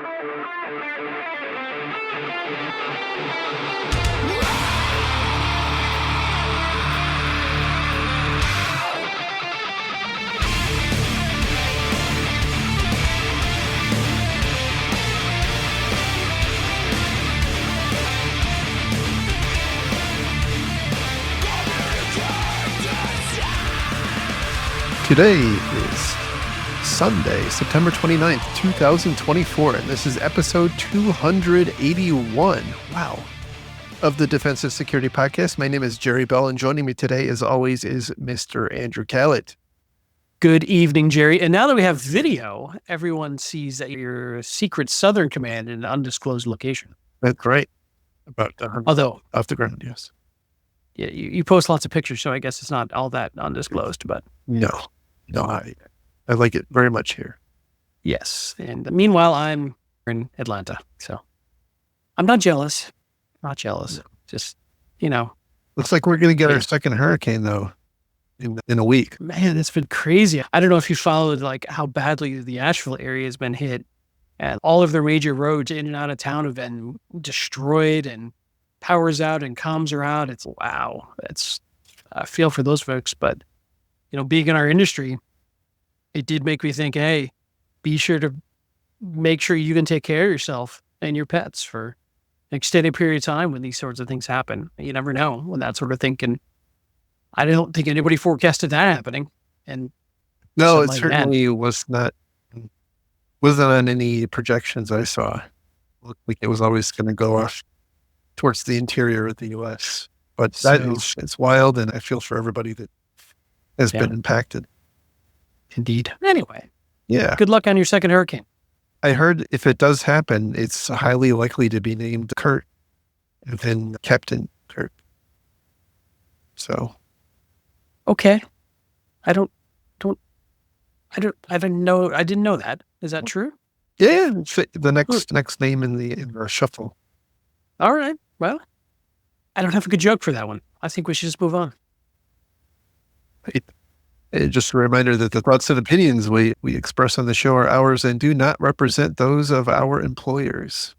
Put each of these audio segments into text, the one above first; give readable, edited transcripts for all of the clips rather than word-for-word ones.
Today is Sunday, September 29th, 2024, and this is episode 281, wow, of the Defensive Security Podcast. My name is Jerry Bell, and joining me today, as always, is Mr. Andrew Kalat. Good evening, Jerry. And now that we have video, everyone sees that you're a secret Southern Command in an undisclosed location. That's right. About Although, off the ground, yes. Yeah, you post lots of pictures, so I guess it's not all that undisclosed, but... No, I like it very much here. Yes. And meanwhile, I'm in Atlanta, so I'm not jealous. Not jealous. No. Just, Looks like we're going to get our second hurricane, though, in a week. Man, it's been crazy. I don't know if you followed how badly the Asheville area has been hit, and all of their major roads in and out of town have been destroyed, and power's out and comms are out. It's wow. I feel for those folks, but being in our industry, it did make me think, hey, be sure to make sure you can take care of yourself and your pets for an extended period of time when these sorts of things happen. You never know when that sort of thing can. I don't think anybody forecasted that happening. And no, it certainly wasn't on any projections I saw. It looked like it was always going to go off towards the interior of the U.S. But it's wild, and I feel for everybody that has been impacted. Indeed. Anyway. Yeah. Good luck on your second hurricane. I heard if it does happen, it's highly likely to be named Kurt and then Captain Kurt. So. Okay. I didn't know that. Is that true? Yeah. The next name in our shuffle. All right. Well, I don't have a good joke for that one. I think we should just move on. Just a reminder that the thoughts and opinions we express on the show are ours and do not represent those of our employers.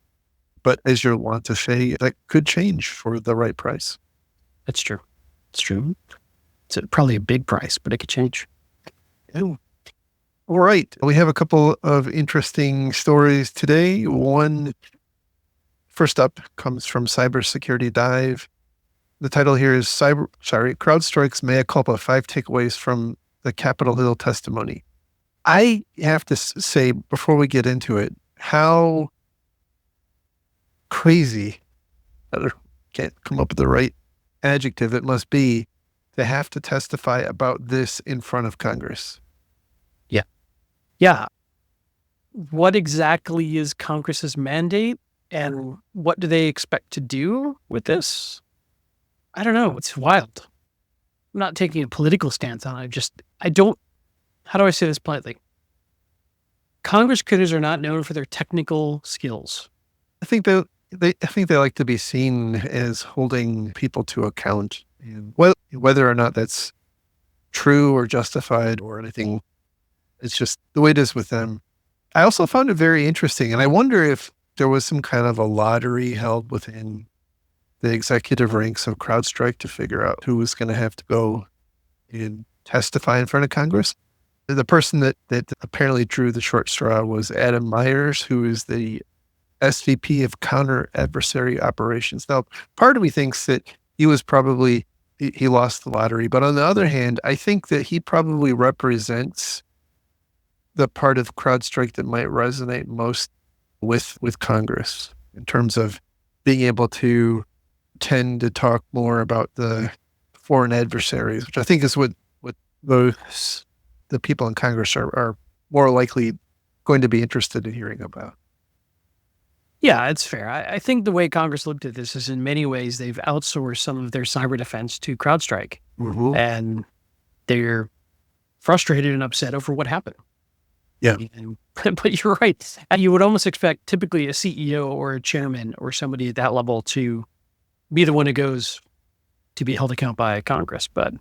But as you'll want to say, that could change for the right price. That's true. It's true. It's probably a big price, but it could change. Yeah. All right. We have a couple of interesting stories today. One, first up, comes from Cybersecurity Dive. The title here is CrowdStrike's mea culpa, 5 takeaways from the Capitol Hill testimony. I have to say, before we get into it, how crazy, I can't come up with the right adjective, it must be to have to testify about this in front of Congress. Yeah. Yeah. What exactly is Congress's mandate, and what do they expect to do with this? I don't know. It's wild. I'm not taking a political stance on it. How do I say this politely? Congress critters are not known for their technical skills. I think they like to be seen as holding people to account, and whether or not that's true or justified or anything, it's just the way it is with them. I also found it very interesting, and I wonder if there was some kind of a lottery held within the executive ranks of CrowdStrike to figure out who was going to have to go and testify in front of Congress. The person that apparently drew the short straw was Adam Myers, who is the SVP of Counter Adversary Operations. Now, part of me thinks that he lost the lottery, but on the other hand, I think that he probably represents the part of CrowdStrike that might resonate most with Congress in terms of being able to tend to talk more about the foreign adversaries, which I think is what the people in Congress are more likely going to be interested in hearing about. Yeah, it's fair. I think the way Congress looked at this is in many ways they've outsourced some of their cyber defense to CrowdStrike. Mm-hmm. And they're frustrated and upset over what happened. Yeah. But you're right. You would almost expect typically a CEO or a chairman or somebody at that level to be the one who goes to be held account by Congress. But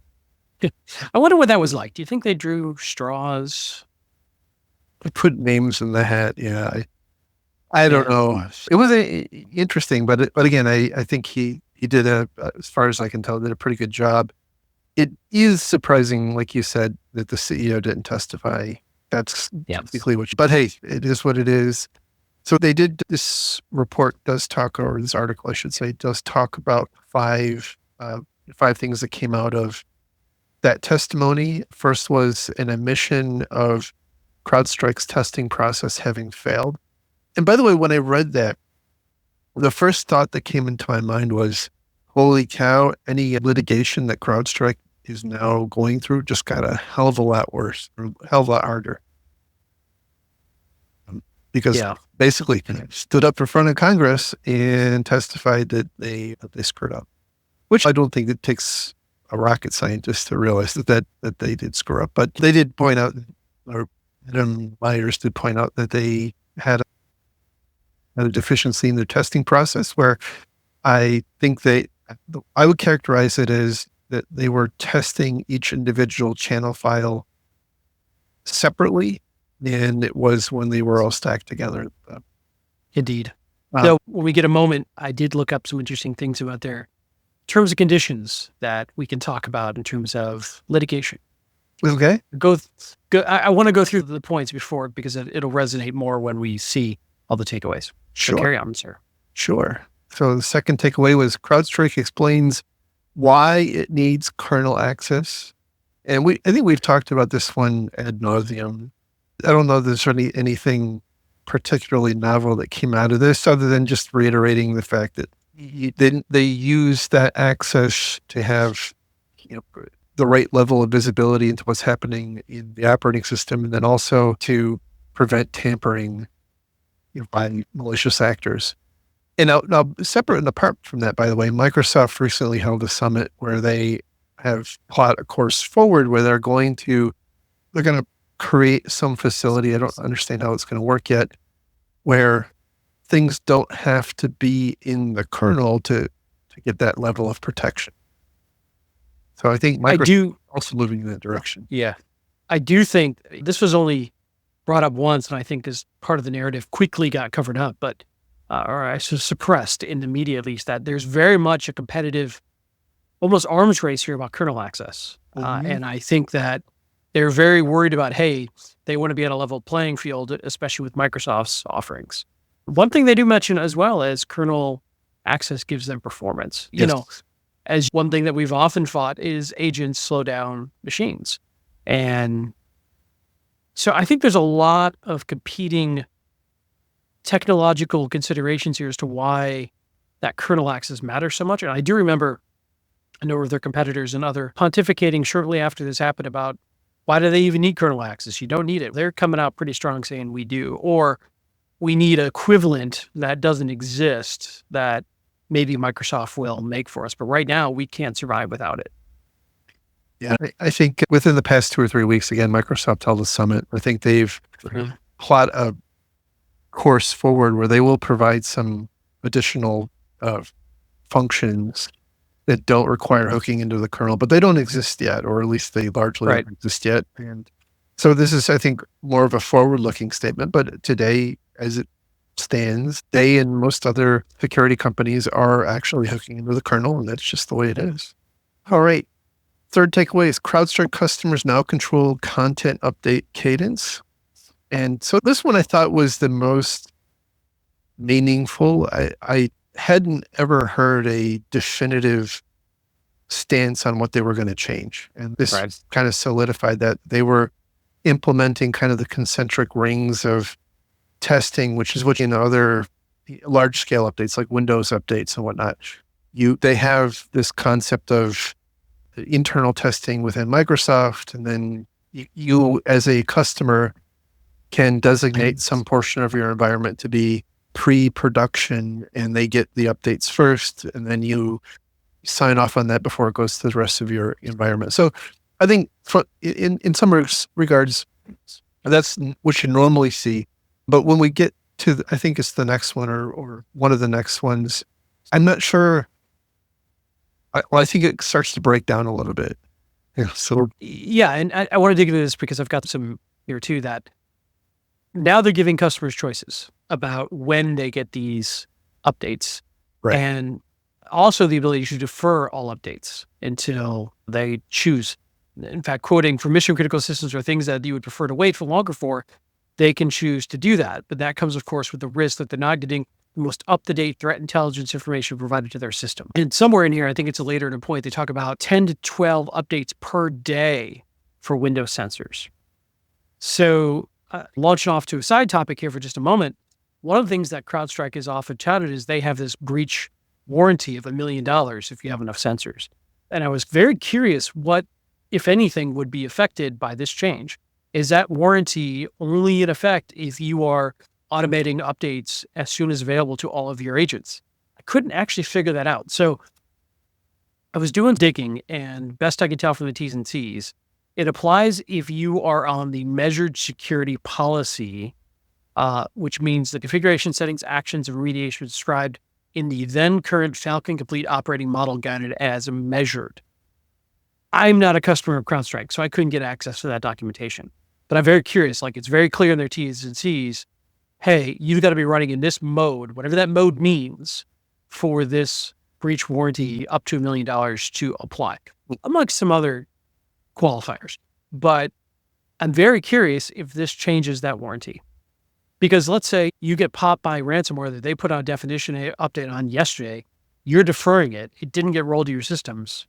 I wonder what that was like. Do you think they drew straws? I put names in the hat. Yeah. I don't Yeah. know. It was interesting, but again, I think he did as far as I can tell, did a pretty good job. It is surprising, like you said, that the CEO didn't testify. That's Yeah. typically but hey, it is what it is. So they did, this report does talk, or this article, I should say, does talk about five things that came out of that testimony. First was an admission of CrowdStrike's testing process having failed. And by the way, when I read that, the first thought that came into my mind was, holy cow, any litigation that CrowdStrike is now going through just got a hell of a lot worse, or a hell of a lot harder. Because Yeah. basically stood up in front of Congress and testified that they screwed up, which I don't think it takes a rocket scientist to realize that they did screw up. But they did point out, or Adam Myers did point out, that they had a deficiency in their testing process, where I think I would characterize it as that they were testing each individual channel file separately than it was when they were all stacked together. Indeed. Um, Though when we get a moment, I did look up some interesting things about their terms and conditions that we can talk about in terms of litigation. okay, I want to go through the points before because it'll resonate more when we see all the takeaways. So sure. carry on, sir. Sure. So the second takeaway was CrowdStrike explains why it needs kernel access. And I think we've talked about this one ad nauseum. I don't know if there's anything particularly novel that came out of this, other than just reiterating the fact that they use that access to have, the right level of visibility into what's happening in the operating system, and then also to prevent tampering, by malicious actors. And now, separate and apart from that, by the way, Microsoft recently held a summit where they have plot a course forward where they're going to create some facility. I don't understand how it's going to work yet, where things don't have to be in the kernel to get that level of protection. So I think Microsoft also moving in that direction. Yeah. I do think this was only brought up once, and I think as part of the narrative quickly got covered up, but or I suppressed in the media at least, that there's very much a competitive, almost arms race here about kernel access. And I think that they're very worried about, hey, they want to be at a level playing field, especially with Microsoft's offerings. One thing they do mention as well as kernel access gives them performance. Yes. As one thing that we've often fought is agents slow down machines. And so I think there's a lot of competing technological considerations here as to why that kernel access matters so much. And I do remember a number of their competitors and other pontificating shortly after this happened about, why do they even need kernel access? You don't need it. They're coming out pretty strong saying we do, or we need an equivalent that doesn't exist that maybe Microsoft will make for us. But right now we can't survive without it. Yeah, I think within the past 2 or 3 weeks, again, Microsoft held a summit. I think they've plot a course forward where they will provide some additional functions that don't require hooking into the kernel, but they don't exist yet, or at least they largely don't exist yet. And so this is, I think, more of a forward-looking statement. But today, as it stands, they and most other security companies are actually hooking into the kernel, and that's just the way it is. All right. Third takeaway is CrowdStrike customers now control content update cadence. And so this one I thought was the most meaningful. I hadn't ever heard a definitive stance on what they were going to change. And this kind of solidified that they were implementing kind of the concentric rings of testing, which is what, other large scale updates like Windows updates and whatnot. They have this concept of internal testing within Microsoft, and then you as a customer can designate some portion of your environment to be pre-production, and they get the updates first, and then you sign off on that before it goes to the rest of your environment. So I think in some regards, that's what you normally see. But when we get to, I think it's the next one or one of the next ones, I'm not sure. I think it starts to break down a little bit. Yeah. And I want to dig into this because I've got some here too, that now they're giving customers choices. about when they get these updates. Right. And also the ability to defer all updates until they choose. In fact, quoting for mission critical systems or things that you would prefer to wait for longer for, they can choose to do that. But that comes, of course, with the risk that they're not getting the most up-to-date threat intelligence information provided to their system. And somewhere in here, I think it's later in a point, they talk about 10 to 12 updates per day for Windows sensors. So launching off to a side topic here for just a moment, one of the things that CrowdStrike is often touted is they have this breach warranty of $1 million if you have enough sensors. And I was very curious what, if anything, would be affected by this change. Is that warranty only in effect if you are automating updates as soon as available to all of your agents? I couldn't actually figure that out. So I was doing digging, and best I can tell from the T's and C's, it applies if you are on the measured security policy, which means the configuration settings, actions, and remediation described in the then current Falcon Complete operating model guided as measured. I'm not a customer of CrowdStrike, so I couldn't get access to that documentation. But I'm very curious, like it's very clear in their T's and C's, hey, you've got to be running in this mode, whatever that mode means, for this breach warranty up to $1 million to apply, amongst some other qualifiers. But I'm very curious if this changes that warranty. Because let's say you get popped by ransomware that they put out a definition update on yesterday, you're deferring it. It didn't get rolled to your systems.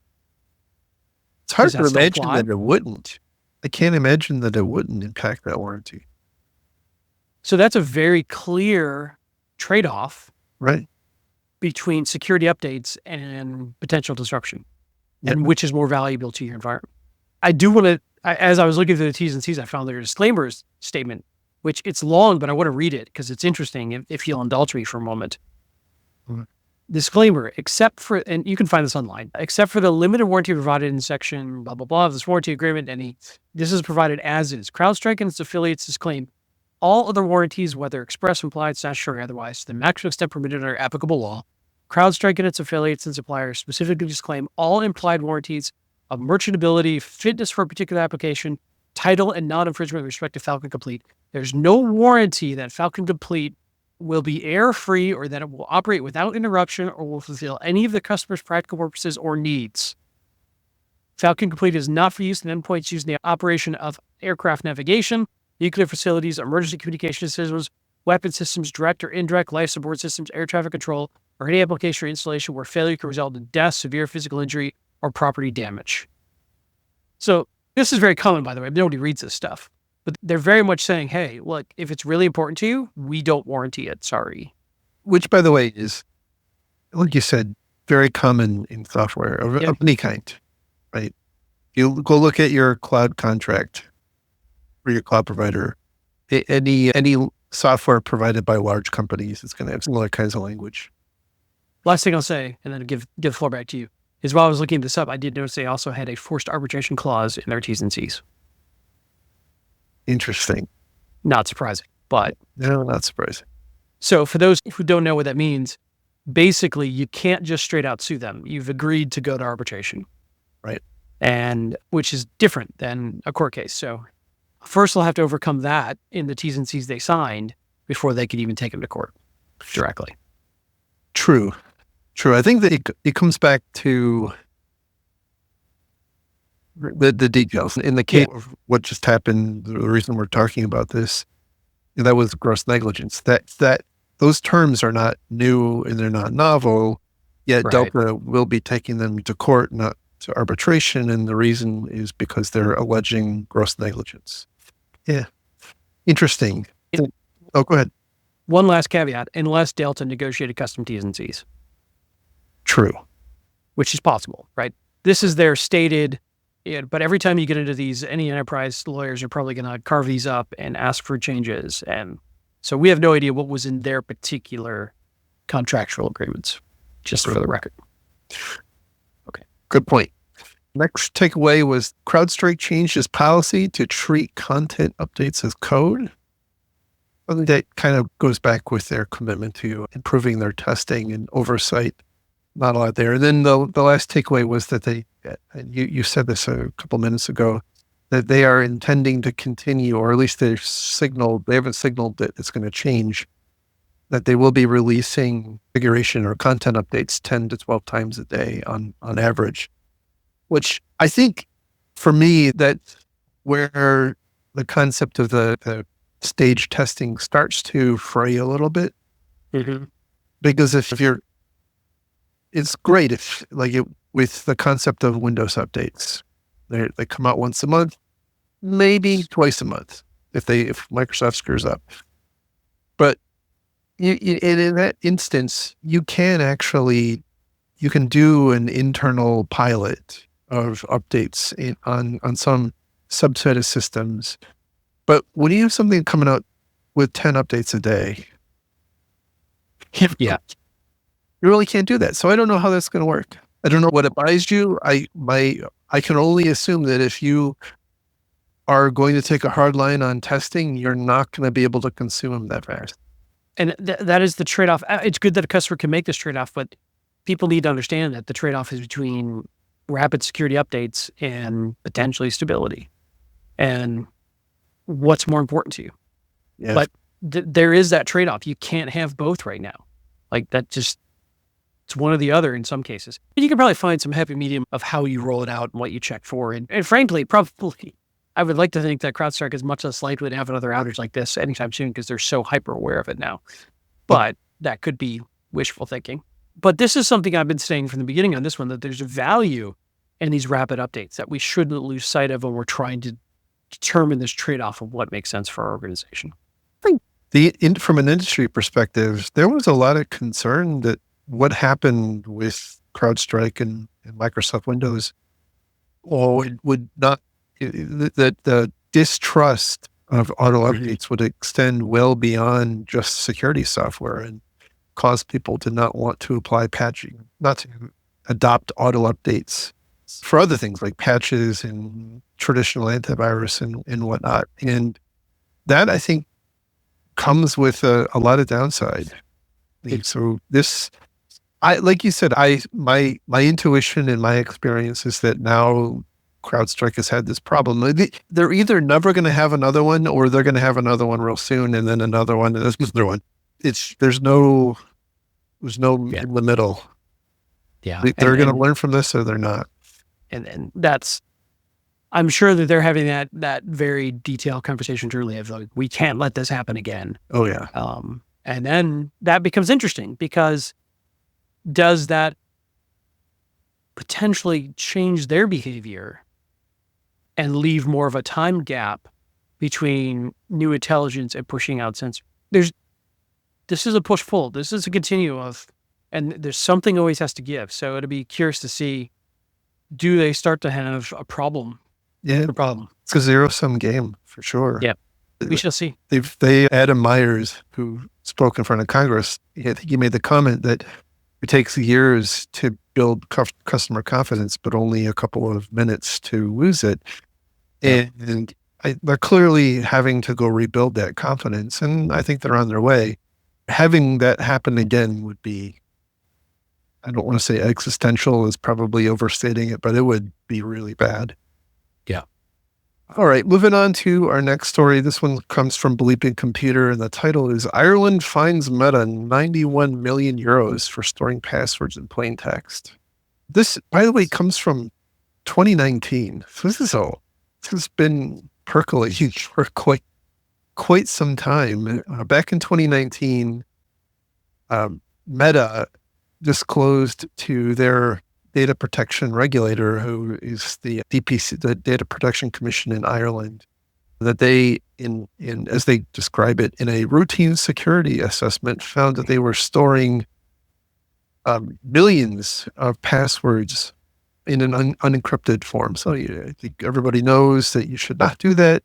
It's hard to imagine that it wouldn't. I can't imagine that it wouldn't impact that warranty. So that's a very clear trade-off, right, between security updates and potential disruption, and which is more valuable to your environment. I do want to, as I was looking through the T's and C's, I found their disclaimers statement, which it's long, but I want to read it because it's interesting if you'll indulge me for a moment. Mm-hmm. Disclaimer, except for, and you can find this online, except for the limited warranty provided in section blah, blah, blah of this warranty agreement, this is provided as is. CrowdStrike and its affiliates disclaim all other warranties, whether express, implied, statutory, or otherwise, to the maximum extent permitted under applicable law. CrowdStrike and its affiliates and suppliers specifically disclaim all implied warranties of merchantability, fitness for a particular application, title, and non-infringement with respect to Falcon Complete. There's no warranty that Falcon Complete will be error-free or that it will operate without interruption or will fulfill any of the customer's practical purposes or needs. Falcon Complete is not for use in endpoints used in the operation of aircraft navigation, nuclear facilities, emergency communication systems, weapon systems, direct or indirect life support systems, air traffic control, or any application or installation where failure can result in death, severe physical injury, or property damage. So this is very common, by the way. Nobody reads this stuff. But they're very much saying, hey, look, if it's really important to you, we don't warranty it. Sorry. Which, by the way, is, like you said, very common in software of any kind, right? You go look at your cloud contract for your cloud provider. Any software provided by large companies, it's going to have similar kinds of language. Last thing I'll say, and then give the floor back to you, is while I was looking this up, I did notice they also had a forced arbitration clause in their T's and C's. Interesting. Not surprising, but... No, not surprising. So for those who don't know what that means, basically you can't just straight out sue them. You've agreed to go to arbitration. Right. And which is different than a court case. So first they'll have to overcome that in the T's and C's they signed before they could even take them to court directly. True. I think that it comes back to the details. In the case of what just happened, the reason we're talking about this, that was gross negligence. That those terms are not new and they're not novel, yet right. Delta will be taking them to court, not to arbitration, and the reason is because they're alleging gross negligence. Yeah. Interesting. Go ahead. One last caveat, unless Delta negotiated custom T's and C's. True. Which is possible, right? This is their stated, but every time you get into these, any enterprise lawyers are probably going to carve these up and ask for changes. And so we have no idea what was in their particular contractual agreements, just for the record. Okay. Good point. Next takeaway was CrowdStrike changed its policy to treat content updates as code. I think that kind of goes back with their commitment to improving their testing and oversight. Not a lot there. And then the last takeaway was that you said this a couple minutes ago, that they are intending to continue, or at least they haven't signaled that it's going to change, that they will be releasing configuration or content updates 10 to 12 times a day on average, which I think for me, that's where the concept of the stage testing starts to fray a little bit. Mm-hmm. Because if you're, it's great if with the concept of Windows updates, they come out once a month, maybe twice a month if Microsoft screws up. But in that instance, you can do an internal pilot of updates on some subset of systems. But when you have something coming out with 10 updates a day, Yeah. you really can't do that. So I don't know how that's going to work. I don't know what it buys you. I can only assume that if you are going to take a hard line on testing, you're not going to be able to consume them that fast. And that is the trade-off. It's good that a customer can make this trade-off, but people need to understand that the trade-off is between rapid security updates and potentially stability. And what's more important to you? Yeah. But there is that trade-off. You can't have both right now. Like that just, it's one or the other in some cases. And you can probably find some happy medium of how you roll it out and what you check for. And frankly, probably, I would like to think that CrowdStrike is much less likely to have another outage like this anytime soon because they're so hyper aware of it now. But that could be wishful thinking. But this is something I've been saying from the beginning on this one, that there's a value in these rapid updates that we shouldn't lose sight of when we're trying to determine this trade-off of what makes sense for our organization. I think from an industry perspective, there was a lot of concern that what happened with CrowdStrike and Microsoft Windows, it would not, that the distrust of auto updates would extend well beyond just security software and cause people to not want to apply patching, not to adopt auto updates for other things like patches and traditional antivirus and whatnot. And that, I think, comes with a lot of downside. So like you said, my intuition and my experience is that now CrowdStrike has had this problem. They're either never going to have another one, or they're going to have another one real soon, and then another one, and another one. There's no in the middle. Yeah, They're going to learn from this, or they're not. And that's, I'm sure that they're having that very detailed conversation internally of like, we can't let this happen again. Oh yeah. And then that becomes interesting because does that potentially change their behavior and leave more of a time gap between new intelligence and pushing out sensors? This is a push-pull. This is a continuum of, and there's something always has to give. So it'll be curious to see, do they start to have a problem? Yeah. The problem. It's a zero-sum game for sure. Yeah. We shall see. Adam Myers, who spoke in front of Congress, I think he made the comment that it takes years to build customer confidence, but only a couple of minutes to lose it. Yeah. And they're clearly having to go rebuild that confidence. And I think they're on their way. Having that happen again would be, I don't want to say existential, is probably overstating it, but it would be really bad. Yeah. All right, moving on to our next story. This one comes from Bleeping Computer, and the title is Ireland fines Meta 91 million euros for storing passwords in plain text. This, by the way, comes from 2019. So this has been percolating for quite some time. Back in 2019, Meta disclosed to their data protection regulator, who is the DPC, the Data Protection Commission in Ireland, that they, as they describe it, in a routine security assessment, found that they were storing millions of passwords in an unencrypted form. So I think everybody knows that you should not do that.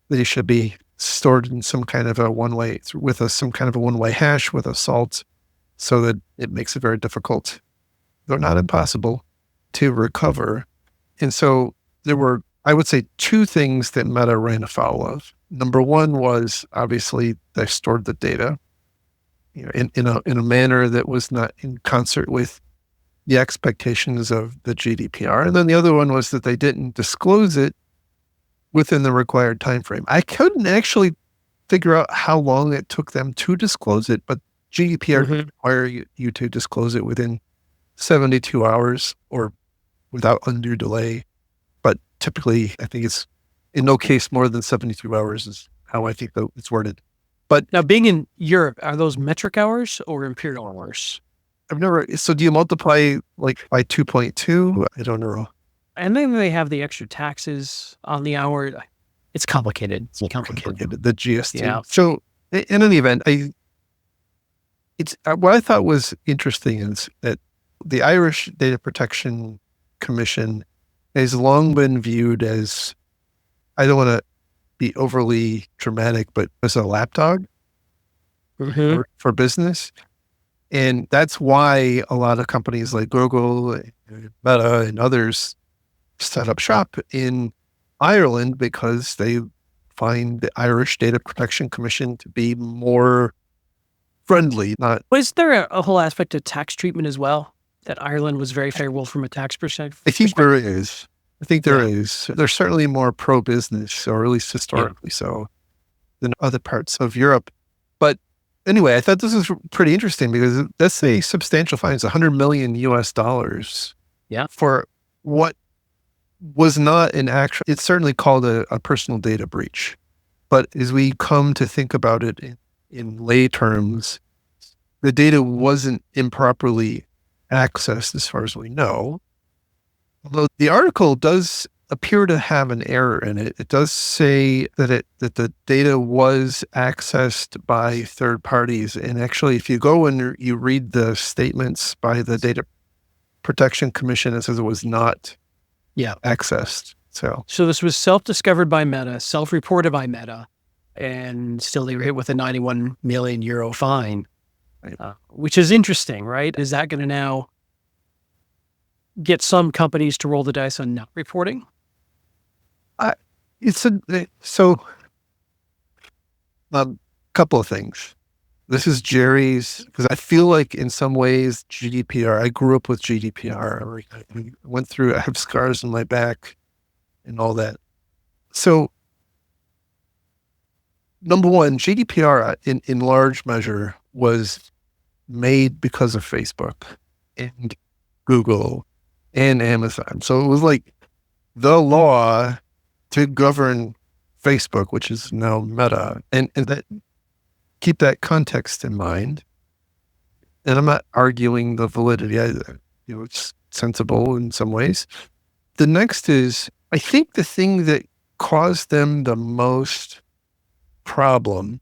They should be stored in some kind of a one-way, with some kind of a one-way hash with a salt, so that it makes it very difficult, though not impossible, to recover. And so there were, I would say, two things that Meta ran afoul of. Number one was, obviously, they stored the data, in a manner that was not in concert with the expectations of the GDPR. And then the other one was that they didn't disclose it within the required time frame. I couldn't actually figure out how long it took them to disclose it, but GDPR Mhm. require you to disclose it within 72 hours or without undue delay. But typically, I think it's in no case more than 72 hours is how I think that it's worded. But Now, being in Europe, are those metric hours or imperial hours? I've never, so do you multiply like by 2.2? I don't know. And then they have the extra taxes on the hour. It's complicated. It's complicated. Complicated, the GST. Yeah. So in any event, it's what I thought was interesting is that the Irish Data Protection Commission has long been viewed as, I don't want to be overly dramatic, but as a lapdog Mhm. for business. And that's why a lot of companies like Google, Meta, and others set up shop in Ireland because they find the Irish Data Protection Commission to be more friendly. Not, Was there a whole aspect of tax treatment as well? That Ireland was very favorable from a tax I think there perspective? is. I think there Yeah. is. They're certainly more pro business, or at least Yeah. historically so, than other parts of Europe. But anyway, I thought this was pretty interesting because that's a substantial fine. It's 100 million US dollars Yeah. for what was not an actual, it's certainly called a personal data breach. But as we come to think about it in lay terms, the data wasn't improperly accessed as far as we know. Although the article does appear to have an error in it. It does say that the data was accessed by third parties. And actually, if you go and you read the statements by the Data Protection Commission, it says it was not Yeah. accessed. So So this was self-discovered by Meta, self-reported by Meta, and still they were hit with a 91 million euro fine, Right. Which is interesting, right? Is that going to now get some companies to roll the dice on not reporting? it's so couple of things. This is Jerry's, because I feel like in some ways GDPR, I grew up with GDPR. I went through, I have scars on my back and all that. So number one, GDPR in large measure was made because of Facebook and Google and Amazon. So it was like the law to govern Facebook, which is now Meta. And that, keep that context in mind. And I'm not arguing the validity. It's sensible in some ways. The next is, I think the thing that caused them the most problem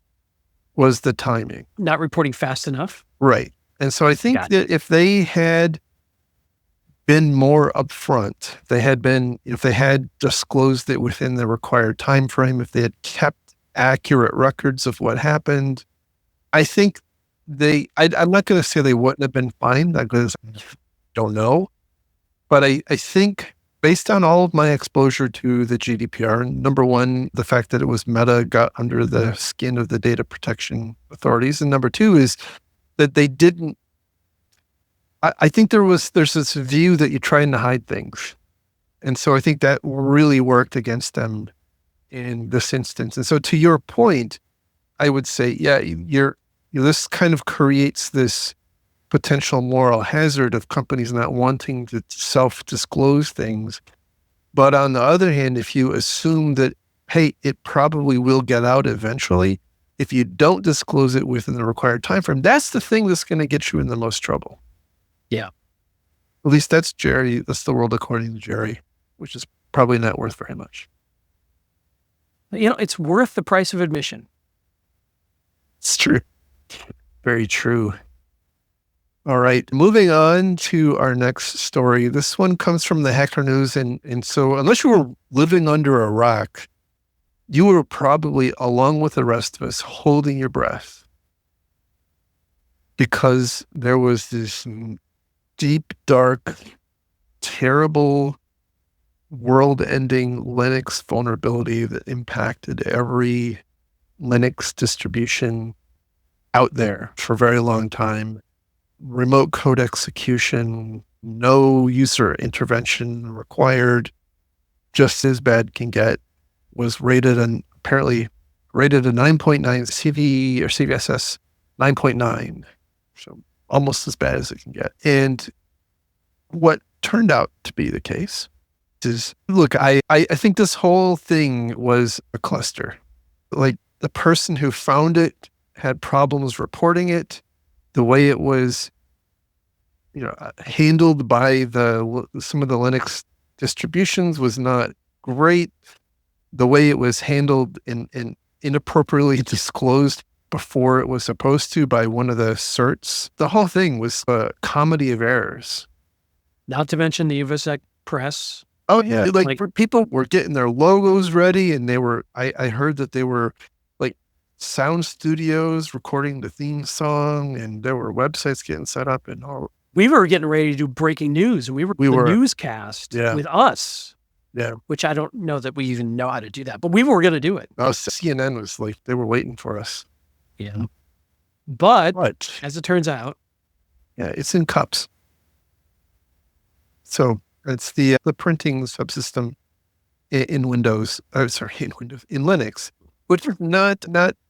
was the timing. Not reporting fast enough? Right. And so I think Got that if they had been more upfront, if they had disclosed it within the required time frame, if they had kept accurate records of what happened, I think I'm not going to say they wouldn't have been fined because I don't know. But I think based on all of my exposure to the GDPR, number one, the fact that it was Meta got under the skin of the data protection authorities. And number two is that they didn't, I think there's this view that you're trying to hide things. And so I think that really worked against them in this instance. And so to your point, I would say, yeah, this kind of creates this potential moral hazard of companies not wanting to self-disclose things. But on the other hand, if you assume that, hey, it probably will get out eventually, if you don't disclose it within the required time frame, that's the thing that's going to get you in the most trouble. Yeah. At least that's Jerry. That's the world according to Jerry, which is probably not worth very much. It's worth the price of admission. It's true. Very true. All right. Moving on to our next story. This one comes from the Hacker News. And so unless you were living under a rock, you were probably, along with the rest of us, holding your breath because there was this deep, dark, terrible, world-ending Linux vulnerability that impacted every Linux distribution out there for a very long time. Remote code execution, no user intervention required, just as bad can get, was apparently rated a 9.9 CV or CVSS 9.9. So almost as bad as it can get. And what turned out to be the case is, look, I think this whole thing was a cluster. Like the person who found it had problems reporting it. The way it was, handled by some of the Linux distributions was not great. The way it was handled and inappropriately disclosed before it was supposed to by one of the certs. The whole thing was a comedy of errors. Not to mention the InfoSec press. Oh yeah, like people were getting their logos ready, and they were. I heard that they were like sound studios recording the theme song, and there were websites getting set up and all. We were getting ready to do breaking news. We were the newscast with us. Yeah. Which I don't know that we even know how to do that, but we were going to do it. Oh, CNN was like, they were waiting for us. Yeah. But as it turns out. Yeah, it's in cups. So it's the printing subsystem in Windows, in Linux, which is not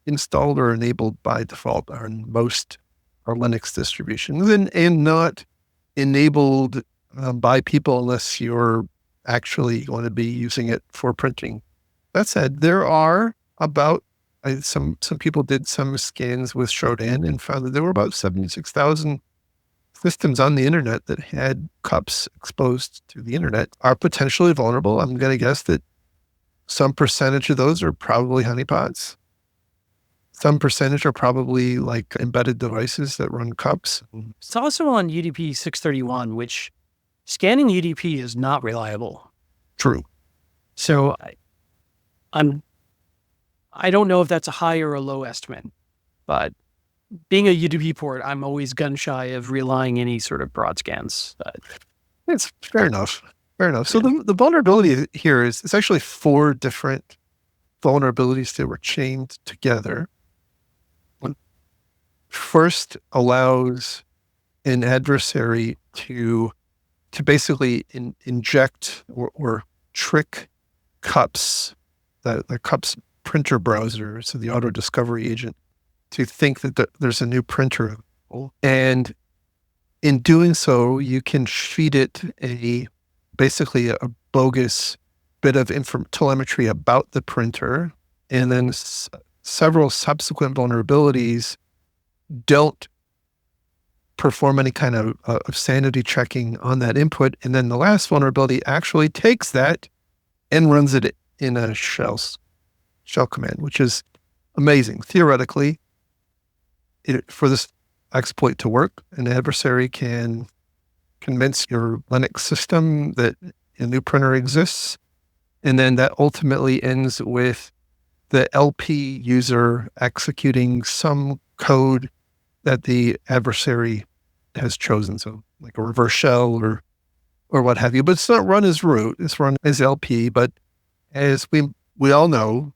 installed or enabled by default on most our Linux distributions, and not enabled by people unless you're actually going to be using it for printing. That said, there are about some people did some scans with Shodan and found that there were about 76,000 systems on the internet that had cups exposed to the internet are potentially vulnerable. I'm going to guess that some percentage of those are probably honeypots. Some percentage are probably like embedded devices that run cups. It's also on UDP 631, which scanning UDP is not reliable. True. So I don't know if that's a high or a low estimate, but being a UDP port, I'm always gun shy of relying any sort of broad scans. It's fair enough. Fair enough. So the vulnerability here is it's actually 4 different vulnerabilities that were chained together. One first allows an adversary to basically inject or trick cups, the cups printer browser, so the auto discovery agent, to think that there's a new printer. And in doing so, you can feed it basically a bogus bit of telemetry about the printer. And then several subsequent vulnerabilities don't perform any kind of sanity checking on that input. And then the last vulnerability actually takes that and runs it in a shell command, which is amazing. Theoretically, for this exploit to work, an adversary can convince your Linux system that a new printer exists. And then that ultimately ends with the LP user executing some code that the adversary has chosen. So like a reverse shell or what have you, but it's not run as root, it's run as LP. But as we all know,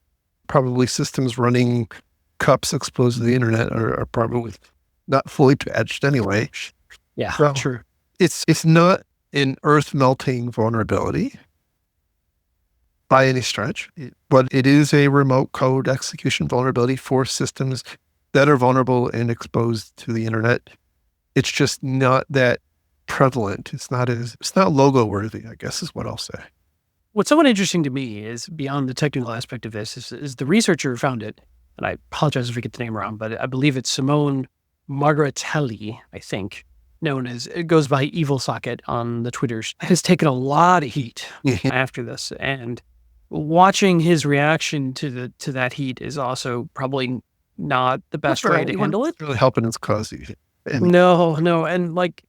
probably systems running cups exposed to the internet are probably not fully patched anyway. Yeah, so true. It's not an earth-melting vulnerability by any stretch, but it is a remote code execution vulnerability for systems that are vulnerable and exposed to the internet. It's just not that prevalent. It's not logo worthy, I guess is what I'll say. What's somewhat interesting to me is, beyond the technical aspect of this, is the researcher who found it, and I apologize if we get the name wrong, but I believe it's Simone Margaritelli, I think, it goes by Evil Socket on the Twitters, has taken a lot of heat after this. And watching his reaction to that heat is also probably not the best way to handle it. Really helping his cause. No. And like,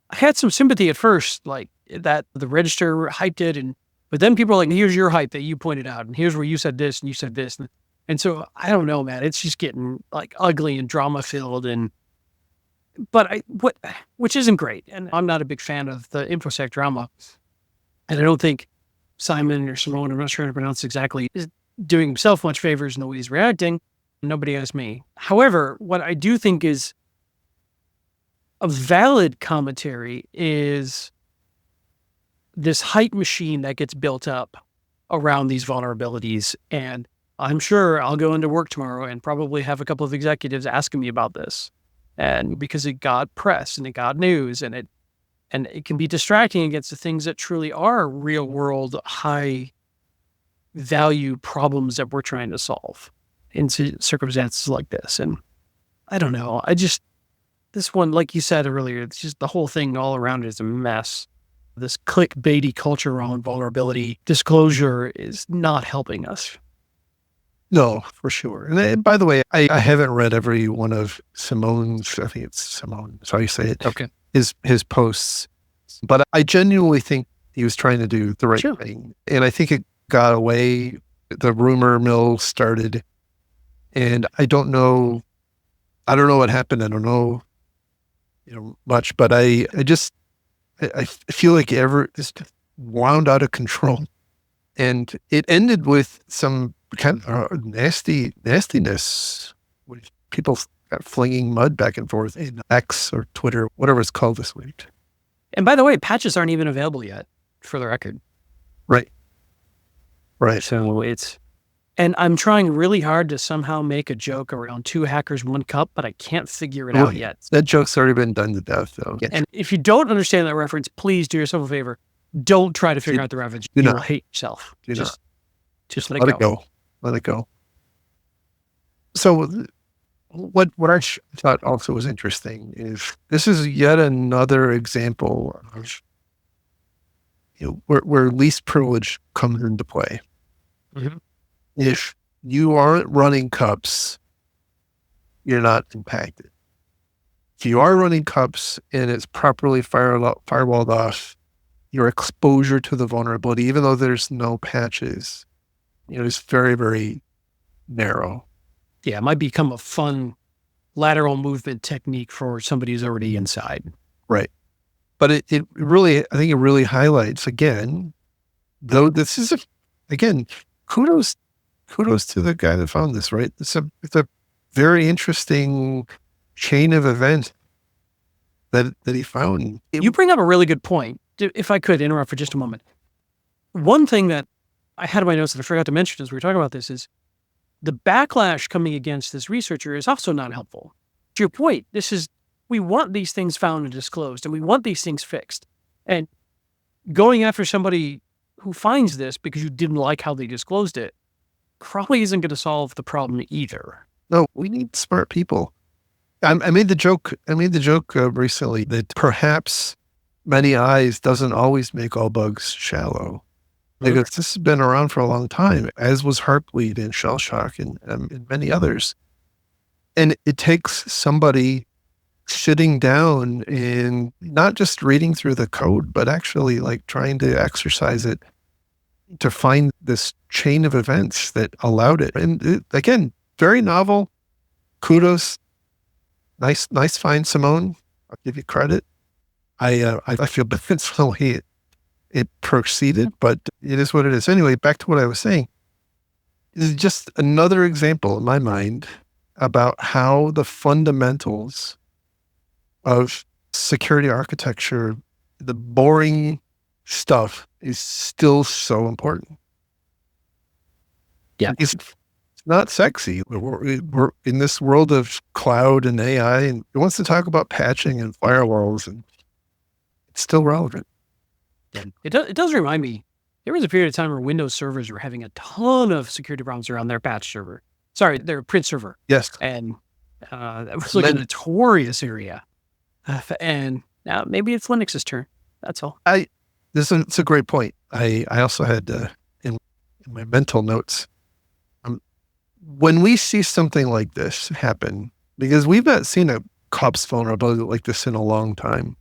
I had some sympathy at first, like that the register hyped it, but then people are like, here's your hype that you pointed out, and here's where you said this and you said this. And so I don't know, man, it's just getting like ugly and drama filled, which isn't great. And I'm not a big fan of the InfoSec drama. And I don't think Simon or Simone, I'm not sure how to pronounce it exactly, is doing himself much favors in the way he's reacting. Nobody asked me. However, what I do think is a valid commentary is this hype machine that gets built up around these vulnerabilities. And I'm sure I'll go into work tomorrow and probably have a couple of executives asking me about this. and because it got press and it got news, and it can be distracting against the things that truly are real world, high value problems that we're trying to solve in circumstances like this. And I don't know. This one, like you said earlier, it's just the whole thing all around it is a mess. This clickbaity culture around vulnerability disclosure is not helping us. No, for sure. And by the way, I haven't read every one of Simone's, I think it's Simone, that's how you say it. Okay. His posts. But I genuinely think he was trying to do the right thing. And I think it got away. The rumor mill started. And I don't know what happened. I don't know, much, but I feel like this wound out of control. And it ended with some kind of nastiness with people flinging mud back and forth in X or Twitter, whatever it's called this week. And by the way, patches aren't even available yet, for the record. Right. So and I'm trying really hard to somehow make a joke around 2 hackers, 1 cup, but I can't figure it out yet. That joke's already been done to death, though. Yeah. And if you don't understand that reference, please do yourself a favor. Don't try to figure out the reference. You'll hate yourself. Just let it go. Let it go. So what I thought also was interesting is this is yet another example of where least privilege comes into play. Mm-hmm. If you aren't running cups, you're not impacted. If you are running cups and it's properly firewalled off, your exposure to the vulnerability, even though there's no patches, is very, very narrow. Yeah, it might become a fun lateral movement technique for somebody who's already inside. Right. But it really, I think it really highlights, again, though this is, kudos to the guy that found this, right? It's a very interesting chain of events that he found. You bring up a really good point. If I could interrupt for just a moment. One thing that I had in my notes that I forgot to mention as we were talking about this is the backlash coming against this researcher is also not helpful. To your point, we want these things found and disclosed, and we want these things fixed. And going after somebody who finds this because you didn't like how they disclosed it probably isn't going to solve the problem either. No, we need smart people. I made the joke recently that perhaps many eyes doesn't always make all bugs shallow. Because this has been around for a long time, as was Heartbleed and Shell Shock and many others. And it takes somebody sitting down and not just reading through the code, but actually trying to exercise it to find this chain of events that allowed it. And again, very novel. Kudos. Nice find, Simone. I'll give you credit. I feel bad for the way it proceeded, but it is what it is. Anyway, back to what I was saying. This is just another example in my mind about how the fundamentals of security architecture, the boring stuff, is still so important. Yeah. It's not sexy. We're in this world of cloud and AI, and it wants to talk about patching and firewalls, and it's still relevant. It does remind me, there was a period of time where Windows servers were having a ton of security problems around their batch server. Sorry, their print server. Yes. And that was a notorious area. And now maybe it's Linux's turn. That's all. It's a great point. I also had in my mental notes, when we see something like this happen, because we've not seen a COPS vulnerability like this in a long time.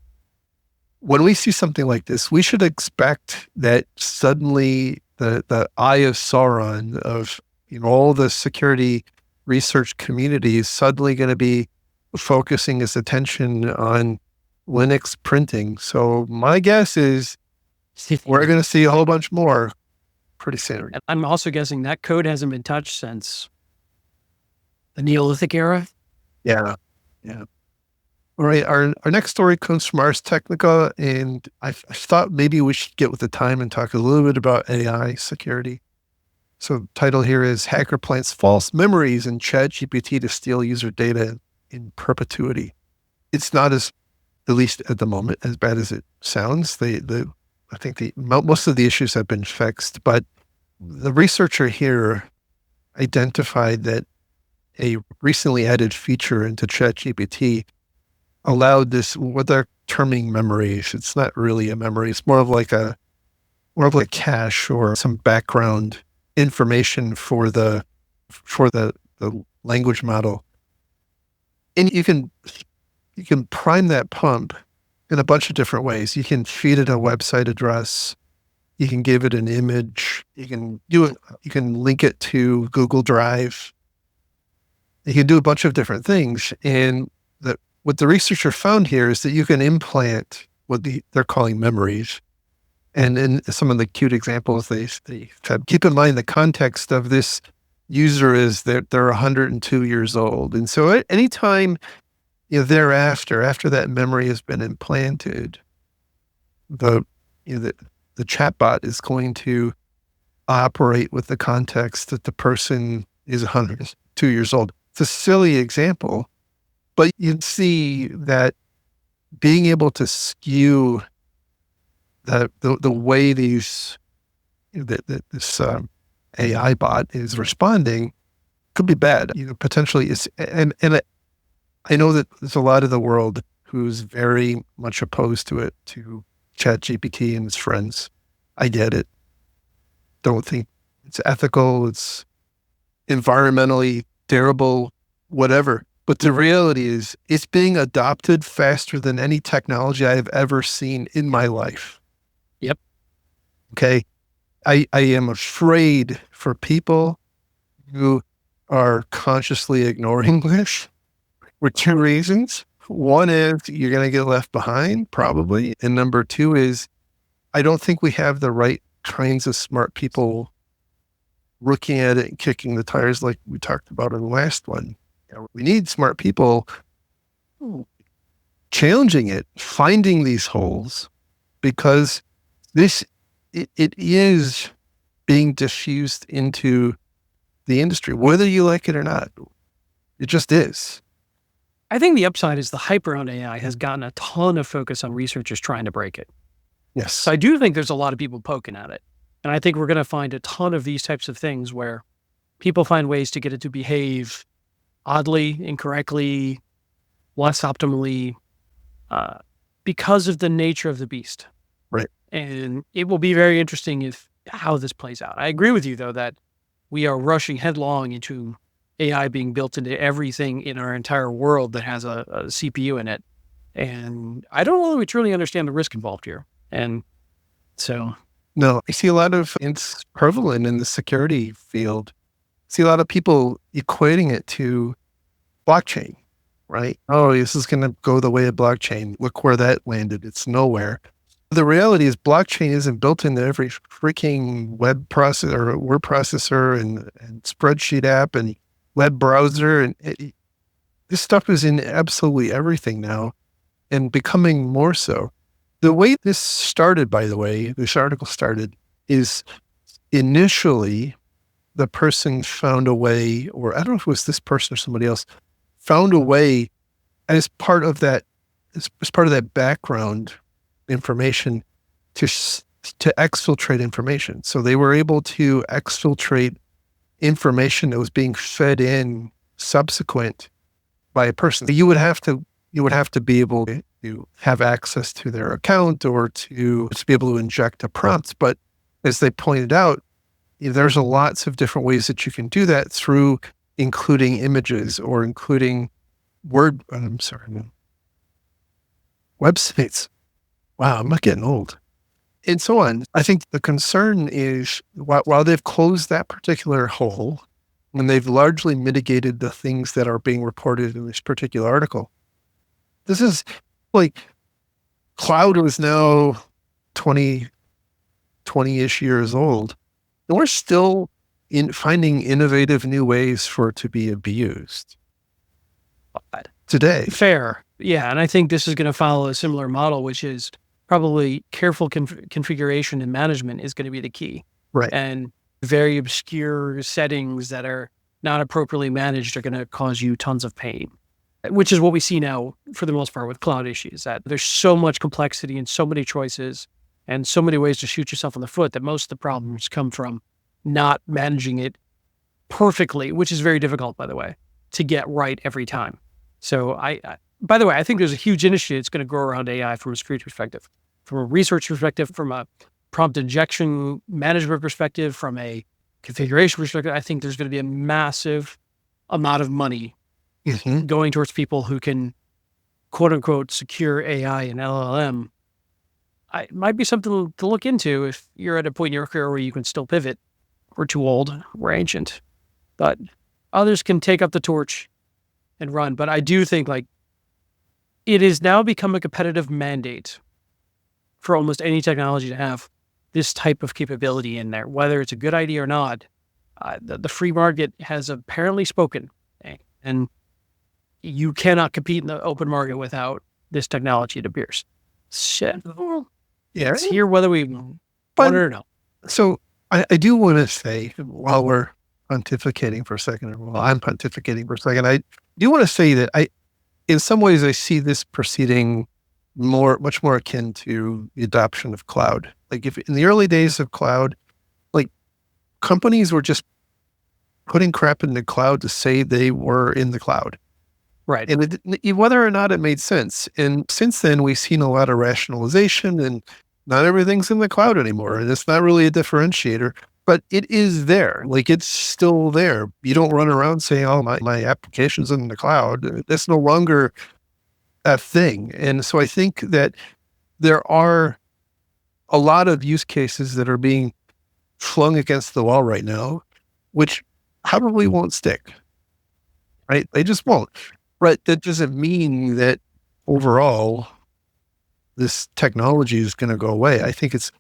When we see something like this, we should expect that suddenly the eye of Sauron of all the security research community is suddenly going to be focusing its attention on Linux printing. So my guess is we're going to see a whole bunch more pretty soon. I'm also guessing that code hasn't been touched since the Neolithic era. Yeah. All right, our next story comes from Ars Technica, and I thought maybe we should get with the time and talk a little bit about AI security. So the title here is Hacker Plants False Memories in ChatGPT to Steal User Data in Perpetuity. It's not as, at least at the moment, as bad as it sounds. I think most of the issues have been fixed, but the researcher here identified that a recently added feature into ChatGPT allowed this, what they're terming memories. It's not really a memory. It's more of like cache or some background information for the language model. And you can prime that pump in a bunch of different ways. You can feed it a website address. You can give it an image. You can link it to Google Drive. You can do a bunch of different things. And what the researcher found here is that you can implant what they're calling memories. And in some of the cute examples, they said, keep in mind the context of this user is that they're 102 years old. And so at any time, thereafter, after that memory has been implanted, the chatbot is going to operate with the context that the person is 102 years old. It's a silly example, but you see that being able to skew the way this AI bot is responding could be bad. Potentially is, and I know that there's a lot of the world who's very much opposed to ChatGPT and its friends. I get it. Don't think it's ethical. It's environmentally terrible, whatever. But the reality is it's being adopted faster than any technology I have ever seen in my life. Yep. Okay. I am afraid for people who are consciously ignoring this for two reasons. One is you're going to get left behind, probably. And number two is I don't think we have the right kinds of smart people looking at it and kicking the tires like we talked about in the last one. We need smart people challenging it, finding these holes, because it is being diffused into the industry, whether you like it or not. It just is. I think the upside is the hype around AI has gotten a ton of focus on researchers trying to break it. Yes. So I do think there's a lot of people poking at it. And I think we're going to find a ton of these types of things where people find ways to get it to behave oddly, incorrectly, less optimally, because of the nature of the beast. Right. And it will be very interesting how this plays out. I agree with you, though, that we are rushing headlong into AI being built into everything in our entire world that has a CPU in it. And I don't know that we truly understand the risk involved here. And so... No, I see a lot of, it's prevalent in the security field. I see a lot of people equating it to blockchain, right? Oh, this is going to go the way of blockchain. Look where that landed. It's nowhere. The reality is blockchain isn't built into every freaking web processor or word processor and spreadsheet app and web browser. And this stuff is in absolutely everything now and becoming more so. The way this started, by the way, this article started, is initially the person found a way, or I don't know if it was this person or somebody else, found a way as part of that background information to exfiltrate information. So they were able to exfiltrate information that was being fed in subsequent by a person. You would have to be able to have access to their account or to be able to inject a prompt. But as they pointed out, there's lots of different ways that you can do that through including images or including websites. Wow, I'm not getting old. And so on. I think the concern is while they've closed that particular hole and they've largely mitigated the things that are being reported in this particular article, this is like cloud was now 20-ish years old. And we're still finding innovative new ways for it to be abused today. Fair. Yeah. And I think this is going to follow a similar model, which is probably careful configuration and management is going to be the key. Right. And very obscure settings that are not appropriately managed are going to cause you tons of pain. which is what we see now for the most part with cloud issues, that there's so much complexity and so many choices and so many ways to shoot yourself in the foot that most of the problems come from not managing it perfectly, which is very difficult, by the way, to get right every time. So by the way, I think there's a huge industry that's going to grow around AI from a security perspective, from a research perspective, from a prompt injection management perspective, from a configuration perspective. I think there's going to be a massive amount of money going towards people who can, quote unquote, secure AI and LLM. It might be something to look into if you're at a point in your career where you can still pivot. We're too old, we're ancient, but others can take up the torch and run. But I do think like it has now become a competitive mandate for almost any technology to have this type of capability in there, whether it's a good idea or not. The free market has apparently spoken, and you cannot compete in the open market without this technology, it appears. Shit. Yeah. It's here whether we want But it or not. so I do want to say, while we're pontificating for a second, or while I'm pontificating for a second, I do want to say that in some ways, I see this proceeding much more akin to the adoption of cloud. Like if in the early days of cloud, like companies were just putting crap in the cloud to say they were in the cloud. Right. And whether or not it made sense. And since then, we've seen a lot of rationalization, and not everything's in the cloud anymore. And it's not really a differentiator, but it is there. Like it's still there. You don't run around saying, oh, my application's in the cloud. That's no longer a thing. And so I think that there are a lot of use cases that are being flung against the wall right now, which probably won't stick, right? They just won't. But that doesn't mean that overall this technology is going to go away. I think it's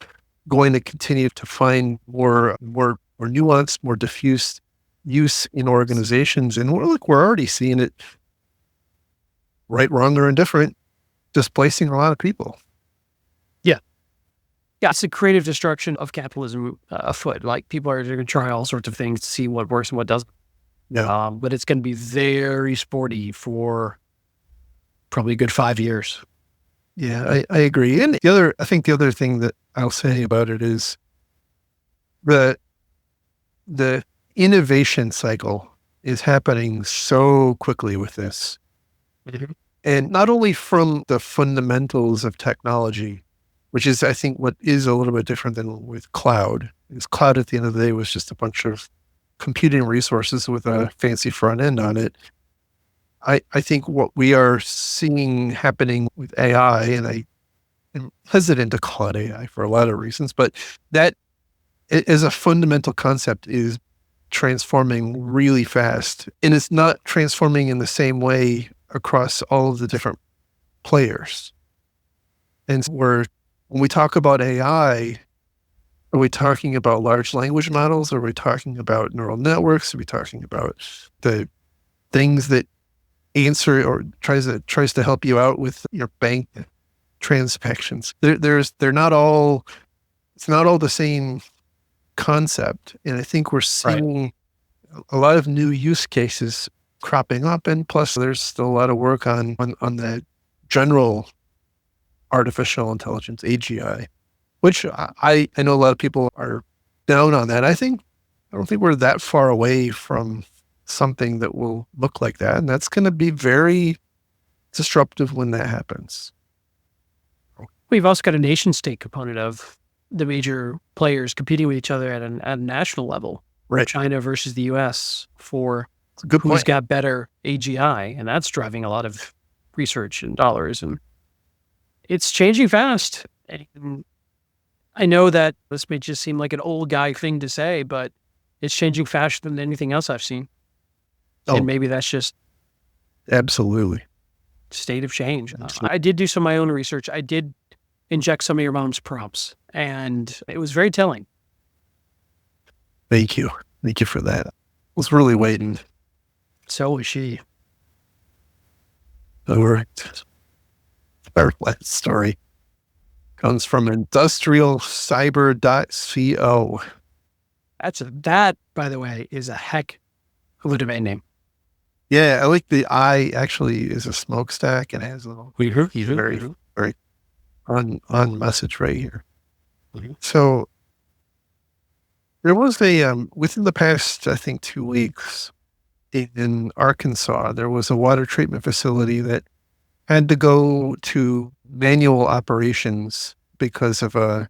going to continue to find more nuanced, more diffuse use in organizations. And we're already seeing it, right, wrong, or indifferent, displacing a lot of people. Yeah, it's a creative destruction of capitalism afoot. Like people are going to try all sorts of things to see what works and what doesn't. Yeah. But it's going to be very sporty for probably a good 5 years. Yeah, I agree. And I think the other thing that I'll say about it is the innovation cycle is happening so quickly with this. Mm-hmm. And not only from the fundamentals of technology, which is, I think, what is a little bit different than with cloud. Because cloud at the end of the day was just a bunch of computing resources with a fancy front end on it. I think what we are seeing happening with AI, and I am hesitant to call it AI for a lot of reasons, but that as a fundamental concept is transforming really fast. And it's not transforming in the same way across all of the different players. And when we talk about AI, are we talking about large language models? Are we talking about neural networks? Are we talking about the things that answer or tries to help you out with your bank transactions? They're not all, it's not all the same concept. And I think we're seeing a lot of new use cases cropping up. And plus there's still a lot of work on the general artificial intelligence, AGI, which I know a lot of people are down on that. I don't think we're that far away from something that will look like that. And that's going to be very disruptive when that happens. We've also got a nation state component of the major players competing with each other at a national level. Right. China versus the US for who's point. Got better AGI. And that's driving a lot of research and dollars. And it's changing fast. And I know that this may just seem like an old guy thing to say, but it's changing faster than anything else I've seen. Oh, and maybe that's just absolutely state of change. I did do some of my own research. I did inject some of your mom's prompts, and it was very telling. Thank you. Thank you for that. I was really waiting. So was she. All right. Our last story comes from industrialcyber.co. That, by the way, is a heck of a domain name. Yeah, I like the eye actually is a smokestack and has a little very, very on message right here. So there was within the past, I think, 2 weeks in Arkansas, there was a water treatment facility that had to go to manual operations because of a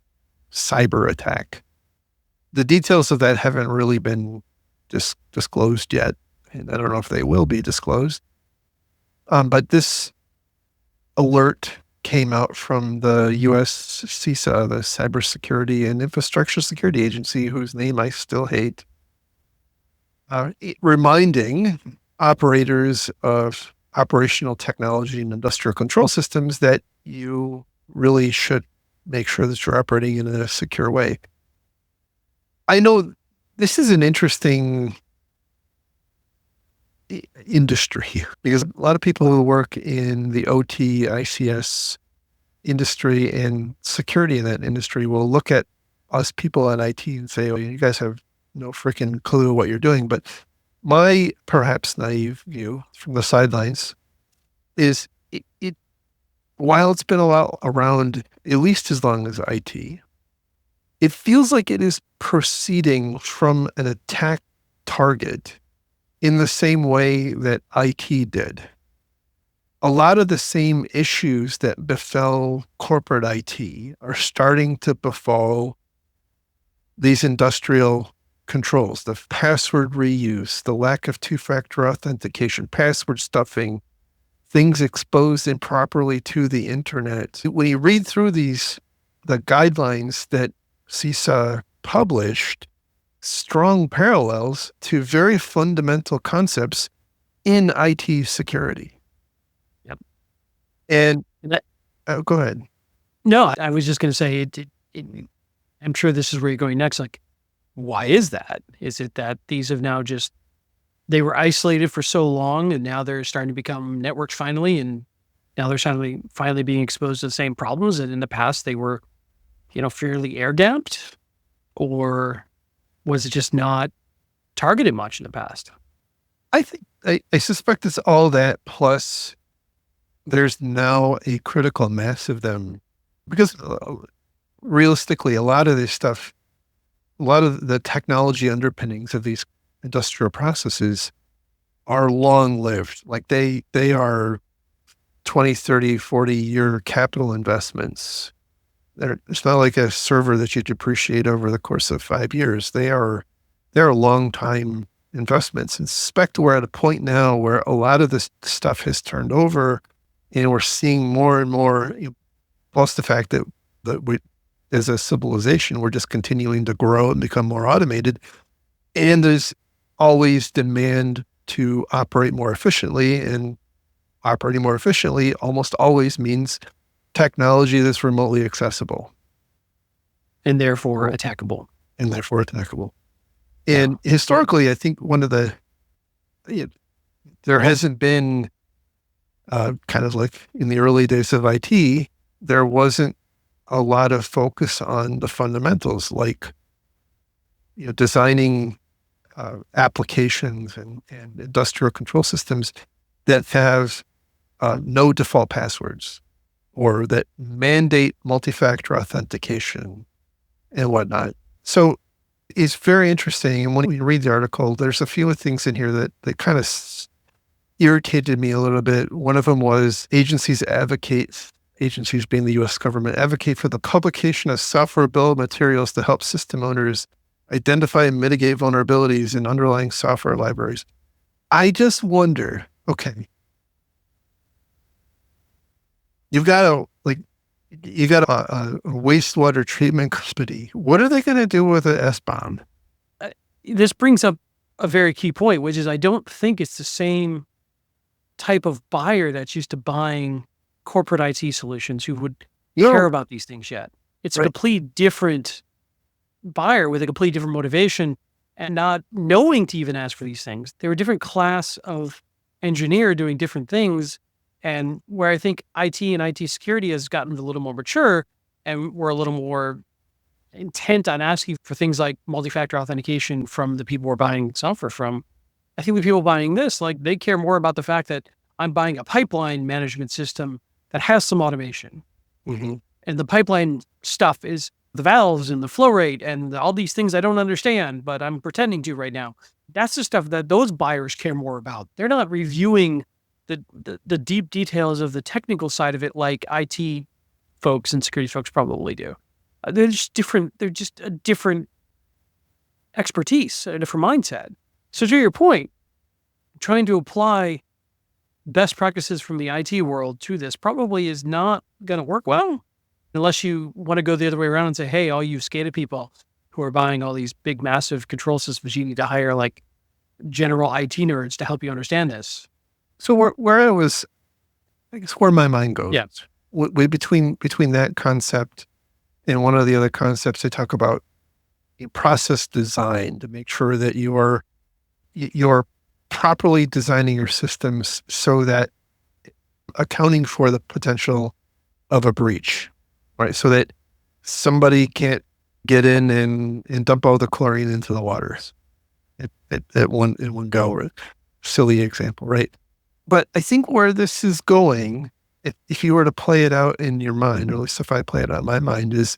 cyber attack. The details of that haven't really been disclosed yet, and I don't know if they will be disclosed. But this alert came out from the U.S. CISA, the Cybersecurity and Infrastructure Security Agency, whose name I still hate, reminding operators of operational technology and industrial control systems that you really should make sure that you're operating in a secure way. I know this is an interesting industry because a lot of people who work in the OT, ICS industry and security in that industry will look at us people in IT and say, oh, you guys have no freaking clue what you're doing. But my perhaps naive view from the sidelines is it while it's been a while around, at least as long as IT, it feels like it is proceeding from an attack target in the same way that IT did. A lot of the same issues that befell corporate IT are starting to befall these industrial controls, the password reuse, the lack of two-factor authentication, password stuffing, things exposed improperly to the internet. When you read through the guidelines that CISA published, strong parallels to very fundamental concepts in IT security. Yep. And That, go ahead. no, I was just going to say, I'm sure this is where you're going next. Like, why is that? Is it that these have now they were isolated for so long and now they're starting to become networks finally, and now they're finally being exposed to the same problems that in the past they were, fairly air gapped? Or was it just not targeted much in the past? I suspect it's all that plus there's now a critical mass of them because realistically, a lot of this stuff, a lot of the technology underpinnings of these industrial processes are long lived. Like they are 20, 30, 40-year capital investments. It's not like a server that you depreciate over the course of 5 years. They're long time investments. And suspect we're at a point now where a lot of this stuff has turned over and we're seeing more and more, plus the fact that we, as a civilization, we're just continuing to grow and become more automated. And there's always demand to operate more efficiently, and operating more efficiently almost always means technology that's remotely accessible. And therefore attackable. And historically, I think one of there hasn't been kind of like in the early days of IT, there wasn't a lot of focus on the fundamentals, like designing applications and industrial control systems that have no default passwords or that mandate multi-factor authentication and whatnot. So it's very interesting. And when you read the article, there's a few things in here that kind of irritated me a little bit. One of them was agencies being the U.S. government, advocate for the publication of software bill of materials to help system owners identify and mitigate vulnerabilities in underlying software libraries. I just wonder, okay, you've got a wastewater treatment company. What are they going to do with an S-bomb? This brings up a very key point, which is I don't think it's the same type of buyer that's used to buying corporate IT solutions who would care about these things yet. It's a complete different buyer with a complete different motivation and not knowing to even ask for these things. They're a different class of engineer doing different things. And where I think IT and IT security has gotten a little more mature and we're a little more intent on asking for things like multi-factor authentication from the people we're buying software from, I think with people buying this, like they care more about the fact that I'm buying a pipeline management system that has some automation. Mm-hmm. And the pipeline stuff is the valves and the flow rate and all these things I don't understand, but I'm pretending to right now. That's the stuff that those buyers care more about. They're not reviewing the deep details of the technical side of it like IT folks and security folks probably do. They're just different. They're just a different expertise, a different mindset. So to your point, trying to apply best practices from the IT world to this probably is not going to work well unless you want to go the other way around and say, hey, all you SCADA people who are buying all these big, massive control systems, you need to hire like general IT nerds to help you understand this. So I guess where my mind goes, Yeah. between that concept and one of the other concepts, they talk about process design to make sure that you're properly designing your systems so that accounting for the potential of a breach, right? So that somebody can't get in and dump all the chlorine into the waters at one go. Or silly example, right? But I think where this is going, if you were to play it out in your mind, or at least if I play it out in my mind, is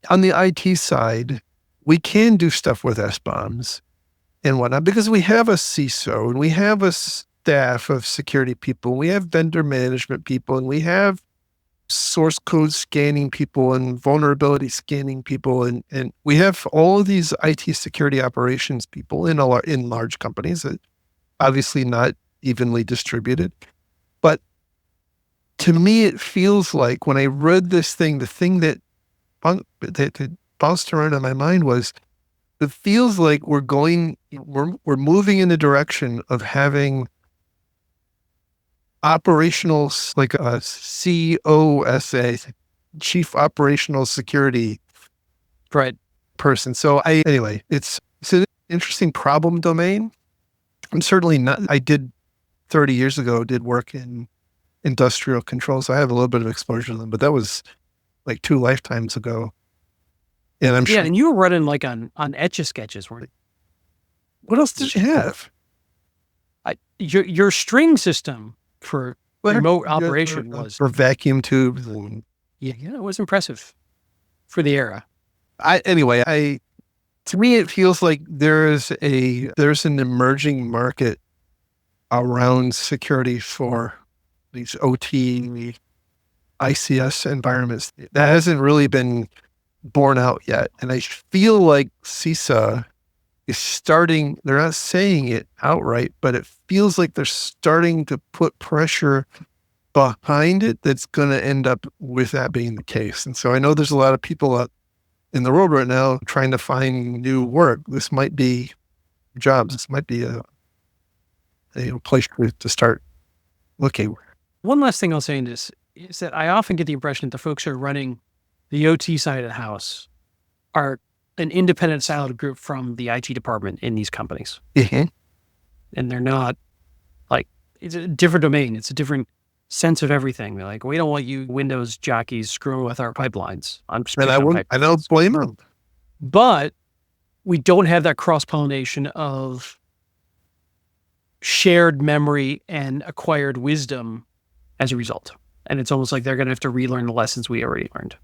on the IT side, we can do stuff with SBOMs and whatnot because we have a CISO and we have a staff of security people, we have vendor management people, and we have source code scanning people and vulnerability scanning people, and we have all of these IT security operations people in large companies that obviously not evenly distributed. But to me, it feels like when I read this thing, the thing that bounced around in my mind was, it feels like we're moving in the direction of having operational, like a COSA, Chief Operational Security Right. person. So anyway, it's an interesting problem domain. I'm certainly not, I did 30 years ago, did work in industrial control. So I have a little bit of exposure to them, but that was like 2 lifetimes ago. And I'm sure. And you were running like on Etch-a-Sketches, weren't you? What else did you have? Your string system for remote operation was for vacuum tubes. yeah, it was impressive for the era. To me, it feels like there's an emerging market around security for these OT, ICS environments that hasn't really been borne out yet. And I feel like CISA is starting, they're not saying it outright, but it feels like they're starting to put pressure behind it that's going to end up with that being the case. And so I know there's a lot of people out in the world right now trying to find new work. This might be jobs. This might be a place to start looking. One last thing I'll say in this is that I often get the impression that the folks who are running the OT side of the house are an independent siloed group from the IT department in these companies. Mm-hmm. And they're not like, it's a different domain. It's a different sense of everything. They're like, we don't want you Windows jockeys screwing with our pipelines. I don't blame them. But we don't have that cross-pollination of shared memory and acquired wisdom as a result. And it's almost like they're going to have to relearn the lessons we already learned.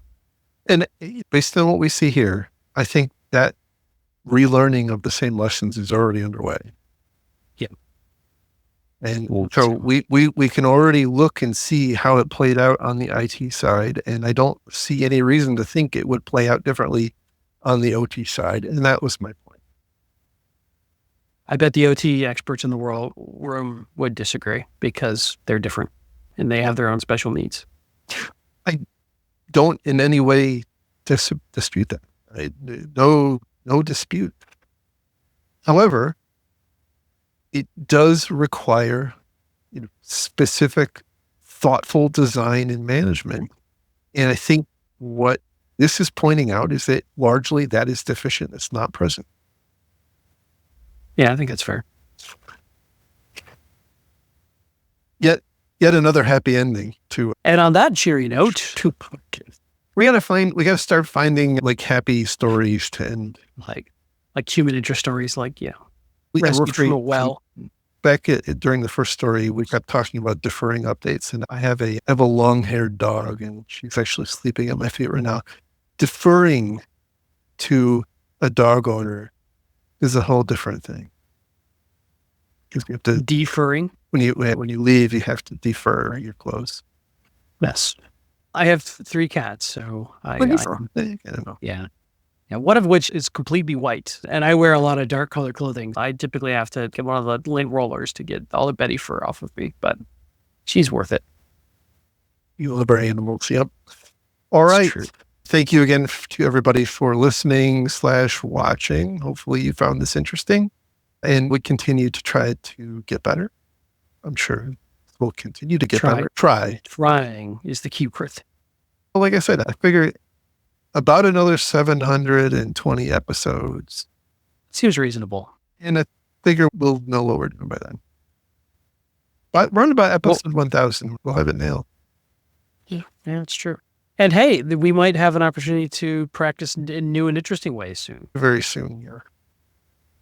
And based on what we see here, I think that relearning of the same lessons is already underway. Yeah. And so we can already look and see how it played out on the IT side. And I don't see any reason to think it would play out differently on the OT side. And that was my point. I bet the OT experts in the room would disagree because they're different and they have their own special needs. I don't in any way dispute that. No dispute. However, it does require specific, thoughtful design and management. And I think what this is pointing out is that largely that is deficient. It's not present. Yeah, I think that's fair. Yet another happy ending to. And on that cheery note, to podcasts. We gotta start finding like happy stories to end. Like human interest stories, like, We're rescued from a well. during the first story, we kept talking about deferring updates, and I have a long-haired dog, and she's actually sleeping at my feet right now. Deferring to a dog owner is a whole different thing. Because you have to Deferring. when you leave, you have to defer your clothes. Yes. I have 3 cats, so I don't know. Yeah. Yeah, one of which is completely white, and I wear a lot of dark colored clothing. I typically have to get one of the lint rollers to get all the Betty fur off of me, but she's worth it. You love our animals. Yep. All It's right. true. Thank you again to everybody for listening/watching. Hopefully you found this interesting, and we continue to try to get better. I'm sure we'll continue to get better. Trying is the key word. Well, like I said, I figure about another 720 episodes. Seems reasonable. And I figure we'll know what we're doing by then. But run about episode 1000, we'll have it nailed. Yeah, it's true. And hey, we might have an opportunity to practice in new and interesting ways soon. Very soon here.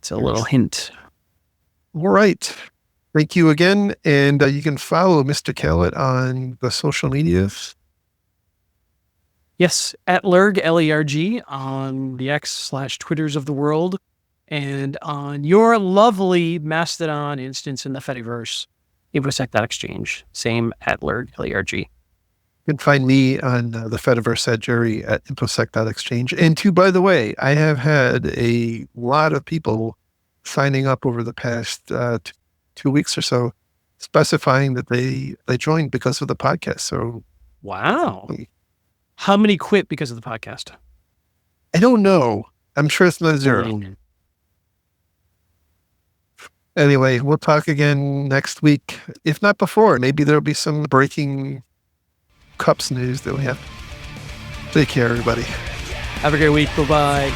It's a little hint. All right. Thank you again. And you can follow Mr. Kalat on the social medias. Yes, at Lerg, Lerg, on the X/Twitters of the world, and on your lovely Mastodon instance in the Fediverse, infosec.exchange, same at Lerg, Lerg. You can find me on the Fediverse at Jerry at infosec.exchange. And by the way, I have had a lot of people signing up over the past 2 weeks or so, specifying that they joined because of the podcast. So, wow. How many quit because of the podcast? I don't know. I'm sure it's not 0. Anyway, we'll talk again next week. If not before, maybe there'll be some breaking cups news that we have. Take care, everybody. Have a great week. Bye-bye.